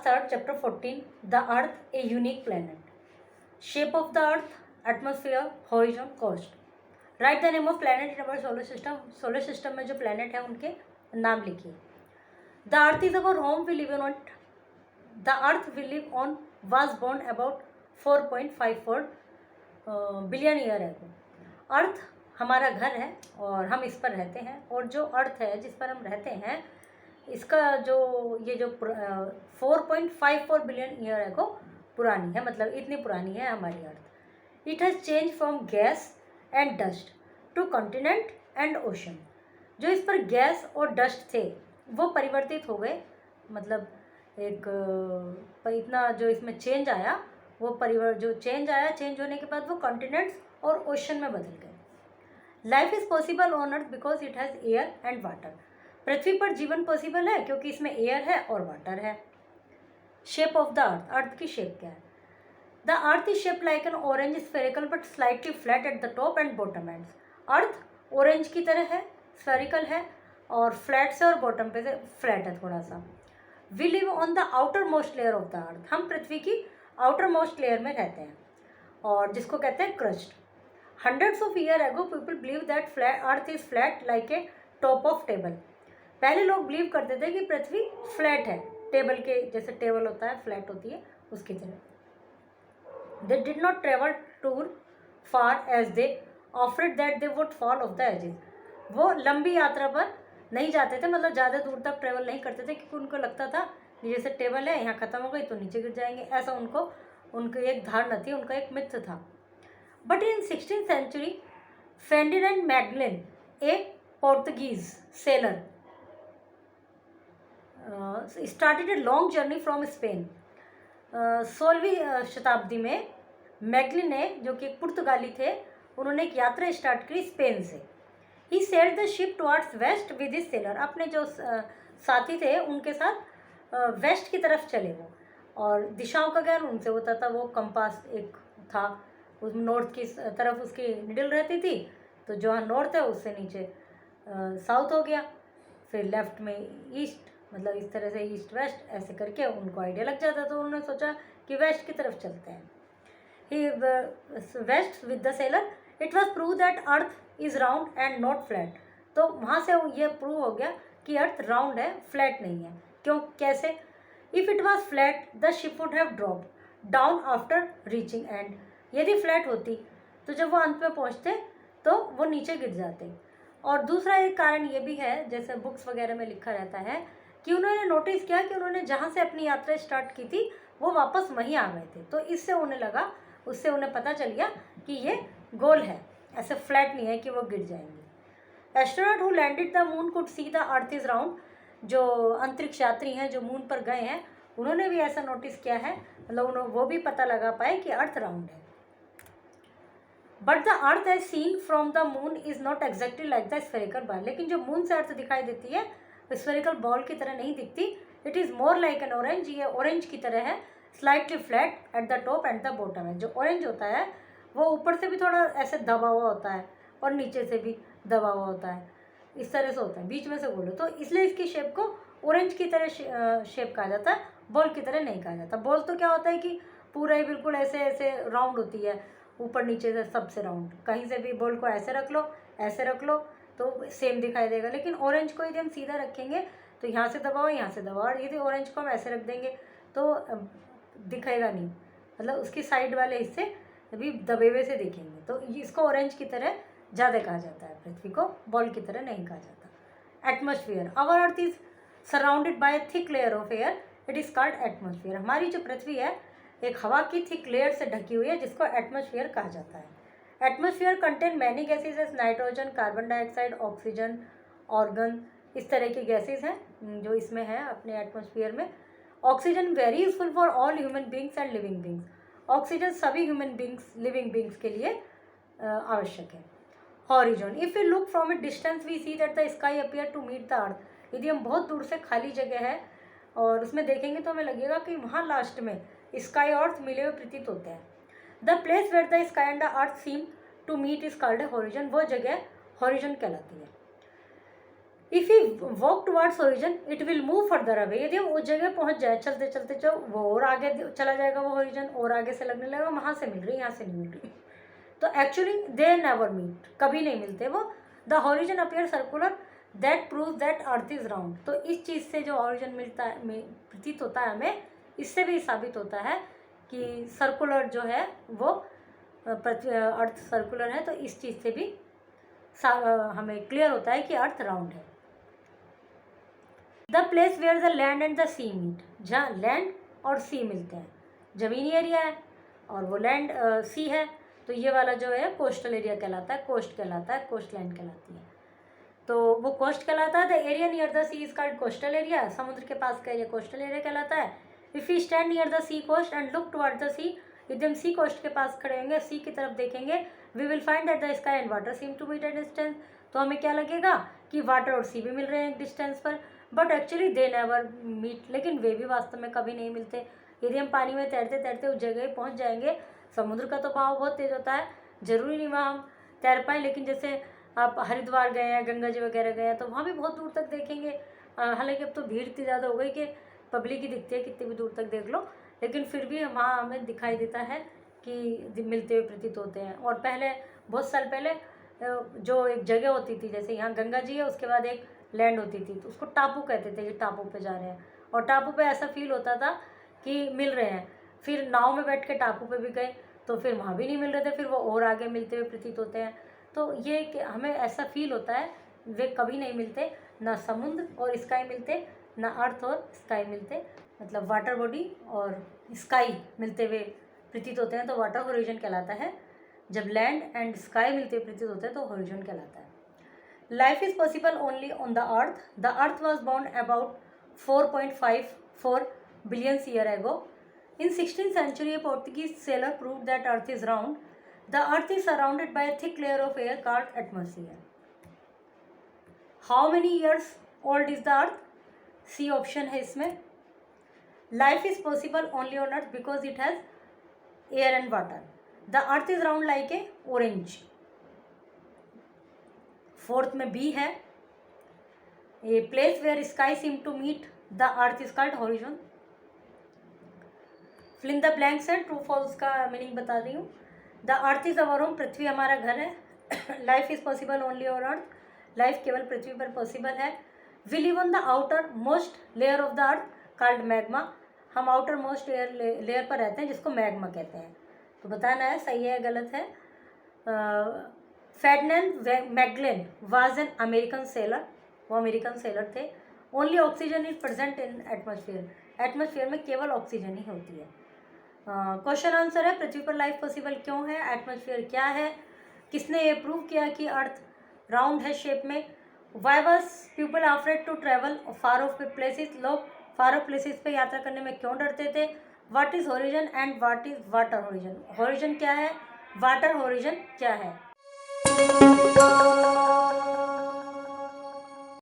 Class 3rd, Chapter 14, The Earth, a Unique Planet. Shape of the Earth, Atmosphere, Horizon, Coast. Write the name of planet in our solar system. Solar system में जो planet है उनके नाम लिखिए. The Earth is our home. We live on it. The Earth we live on was born about 4.54 billion year ago. अर्थ हमारा घर है और हम इस पर रहते हैं, और जो अर्थ है जिस पर हम रहते हैं इसका जो 4.54 बिलियन ईयर ago पुरानी है, मतलब इतनी पुरानी है हमारी earth. It has change from gas and dust to continent and ocean. जो इस पर गैस और डस्ट थे वो परिवर्तित हो गए, मतलब इतना जो इसमें चेंज आया वो चेंज होने के बाद वो कॉन्टिनेंट्स और ओशन में बदल गए. Life is possible on earth because it has air and water. पृथ्वी पर जीवन पॉसिबल है क्योंकि इसमें एयर है और वाटर है. Shape of the earth. Earth की शेप क्या है? The earth is shape like an orange spherical but slightly flat at the top and bottom ends. Earth orange की तरह है, स्फेरिकल है और फ्लैट से और बॉटम पे से फ्लैट है थोड़ा सा. We live on the outer most layer of the earth. हम पृथ्वी की आउटर मोस्ट लेयर में रहते हैं और जिसको कहते हैं crust. Hundreds of year ago people believe that earth is flat like a top of table. पहले लोग बिलीव करते थे कि पृथ्वी फ्लैट है, टेबल के जैसे टेबल होता है फ्लैट होती है उसकी तरह. They did not travel too far as they afraid that they would fall off the edges. वो लंबी यात्रा पर नहीं जाते थे, मतलब ज़्यादा दूर तक ट्रेवल नहीं करते थे क्योंकि उनको लगता था कि जैसे टेबल है यहाँ ख़त्म हो गई तो नीचे गिर जाएंगे, ऐसा उनकी एक धारणा थी, उनका एक मिथ था. But in 16th century Ferdinand Magellan, a Portuguese sailor, started a long journey from Spain. 16वीं शताब्दी में मैगेलन ने, जो कि एक पुर्तगाली थे, उन्होंने एक यात्रा स्टार्ट की स्पेन से. He sailed the ship towards west with his sailor. अपने जो साथी थे उनके साथ वेस्ट की तरफ चले वो, और दिशाओं का ज्ञान उनसे होता था. वो कंपास एक था, उस नॉर्थ की तरफ उसकी निडल रहती थी, तो जहाँ नॉर्थ है उससे नीचे साउथ हो गया, फिर लेफ्ट में ईस्ट, मतलब इस तरह से ईस्ट वेस्ट ऐसे करके उनको आइडिया लग जाता. तो उन्होंने सोचा कि वेस्ट की तरफ चलते हैं. He west with the sailor. It was prove that earth is round and not flat. तो वहाँ से ये प्रूव हो गया कि अर्थ राउंड है, फ्लैट नहीं है. क्यों, कैसे? If it was flat the ship would have dropped down after reaching and. यदि फ्लैट होती तो जब वो अंत में पहुँचते तो वो नीचे गिर जाते. और दूसरा एक कारण ये भी है, जैसे बुक्स वगैरह में लिखा रहता है, कि उन्होंने नोटिस किया कि उन्होंने जहाँ से अपनी यात्रा स्टार्ट की थी वो वापस वहीं आ गए थे. तो इससे उन्हें पता चल गया कि ये गोल है, ऐसे फ्लैट नहीं है कि वो गिर जाएंगे. Astronaut who landed the moon could see the earth is round. जो अंतरिक्ष यात्री हैं जो मून पर गए हैं उन्होंने भी ऐसा नोटिस किया है, मतलब वो भी पता लगा पाए कि अर्थ राउंड है. But the earth as seen from the moon is not exactly like the spherical ball. लेकिन जो मून से अर्थ दिखाई देती है स्फेरिकल बॉल की तरह नहीं दिखती. It is more like an orange. ये ऑरेंज की तरह है, slightly flat at the top and the bottom है. जो ऑरेंज होता है वो ऊपर से भी थोड़ा ऐसे दबा हुआ होता है और नीचे से भी दबा हुआ होता है, इस तरह से होता है, बीच में से बोलो तो इसलिए इसकी शेप को ऑरेंज की तरह शेप कहा जाता है, बॉल की तरह नहीं कहा जाता. बॉल तो क्या होता है कि पूरा ही बिल्कुल ऐसे ऐसे राउंड होती है, ऊपर नीचे से सबसे राउंड. कहीं से भी बॉल को ऐसे रख लो, ऐसे रख लो तो सेम दिखाई देगा. लेकिन ऑरेंज को यदि हम सीधा रखेंगे तो यहाँ से दबाओ, यहाँ से दबाओ, और यदि ऑरेंज को हम ऐसे रख देंगे तो दिखेगा नहीं, मतलब उसकी साइड वाले हिस्से अभी दबे हुए से दिखेंगे. तो इसको ऑरेंज की तरह ज़्यादा कहा जाता है, पृथ्वी को बॉल की तरह नहीं कहा जाता. Atmosphere. Our earth is surrounded by a thick layer of air. It is called atmosphere. हमारी जो पृथ्वी है एक हवा की थिक लेयर से ढकी हुई है जिसको एटमॉस्फेयर कहा जाता है. Atmosphere contain many gases as nitrogen, carbon dioxide, oxygen, argon, इस तरह की गैसेज हैं जो इसमें है अपने एटमॉस्फेयर में. Oxygen very useful for all human beings and living beings. Oxygen सभी ह्यूमन बींग्स, लिविंग बींग्स के लिए आवश्यक है. Horizon. If you look from a distance we see that the sky appear to meet the earth. यदि हम बहुत दूर से खाली जगह है और उसमें देखेंगे तो हमें लगेगा कि वहाँ लास्ट में स्काई और अर्थ मिले हुए प्रतीत होते हैं. The place where the sky and the earth seem to meet is called a horizon. वो जगह हॉरिजॉन कहलाती है. If you walk towards origin it will move further away, यदि हम उस जगह पहुंच जाए चलते चलते जो वो और आगे चला जाएगा, वो ओरिजिन और आगे से लगने लगेगा, वहाँ से मिल रही यहाँ से नहीं मिल रही। तो एक्चुअली दे नेवर मीट, कभी नहीं मिलते वो। The horizon appear circular that prove that earth is round. तो इस चीज़ से जो हॉरिजन मिलता है, प्रतीत होता है हमें, इससे भी साबित होता है कि सर्कुलर जो है वो अर्थ सर्कुलर है। तो इस चीज़ से भी हमें क्लियर होता है कि अर्थ राउंड है। The place where the land and the sea meet, जहाँ लैंड और सी मिलते हैं, ज़मीनी एरिया है और वो लैंड सी है, तो ये वाला जो है कोस्टल एरिया कहलाता है, कोस्ट कहलाता है, कोस्ट लैंड कहलाती है। तो वो कोस्ट कहलाता है। The area near the sea is called coastal area, समुद्र के पास का एरिया कोस्टल एरिया कहलाता है। If you stand near the sea coast and look toward the sea, यदि हम सी कोस्ट के पास खड़े होंगे, सी की तरफ देखेंगे, we will find that the sky and water seem to meet at distance. तो हमें क्या लगेगा कि वाटर और सी भी मिल रहे हैं एक डिस्टेंस पर, but actually they never meet, लेकिन वे भी वास्तव में कभी नहीं मिलते। यदि हम पानी में तैरते तैरते उस जगह पहुँच जाएंगे, समुद्र का तो बहाव बहुत तेज़ होता है, ज़रूरी नहीं वहाँ हम तैर पाएँ, लेकिन जैसे आप हरिद्वार गए हैं, गंगा जी वगैरह गए हैं, तो वहाँ भी बहुत दूर तक देखेंगे। हालांकि अब तो भीड़ इतनी ज़्यादा हो गई कि पब्लिक ही दिखती है, कितनी भी दूर तक देख लो, लेकिन फिर भी वहाँ हमें दिखाई देता है कि मिलते हुए प्रतीत होते हैं। और पहले बहुत साल पहले जो एक जगह होती थी, जैसे यहाँ गंगा जी है, उसके बाद एक लैंड होती थी, तो उसको टापू कहते थे कि टापू पे जा रहे हैं, और टापू पे ऐसा फील होता था कि मिल रहे हैं। फिर नाव में बैठ के टापू पे भी गए तो फिर वहाँ भी नहीं मिल रहे थे, फिर वो और आगे मिलते हुए प्रतीत होते हैं। तो ये कि हमें ऐसा फील होता है, वे कभी नहीं मिलते, ना समुद्र और स्काई मिलते, ना अर्थ और स्काई मिलते, मतलब वाटर बॉडी और स्काई मिलते हुए प्रतीत होते हैं, तो वाटर हॉरिजन कहलाता है। जब लैंड एंड स्काई मिलते हुए प्रतीत होते हैं तो हॉरिजन कहलाता है। Life is possible only on the earth. The earth was born about 4.54 billion years ago. In 16th century, a Portuguese sailor proved that Earth is round. The Earth is surrounded by a thick layer of air called atmosphere. How many years old is the Earth? C option है इसमें. Life is possible only on Earth because it has air and water. The Earth is round like a orange. Fourth में B है. A place where sky seem to meet the Earth is called horizon. Fill in the blanks है, true false का meaning बता रही हूँ. The earth is our home, पृथ्वी हमारा घर है. Life is possible only on earth, life केवल पृथ्वी पर पॉसिबल है. We live on the outer most layer of the earth called magma. हम आउटर मोस्ट लेयर पर रहते हैं जिसको मैग्मा कहते हैं. तो बताना है सही है गलत है. Ferdinand Magellan was an American seller, वो अमेरिकन सेलर थे. Only oxygen is present in atmosphere, atmosphere में केवल ऑक्सीजन ही होती है. क्वेश्चन आंसर है पृथ्वी पर लाइफ पॉसिबल क्यों है, एटमॉस्फेयर क्या है, किसने ये प्रूव किया कि अर्थ राउंड है शेप में. Why was people afraid to travel far off places, लोग फार ऑफ प्लेसेस पे यात्रा करने में क्यों डरते थे. What is horizon and what is water horizon, horizon क्या है, वाटर हॉरिजन क्या है.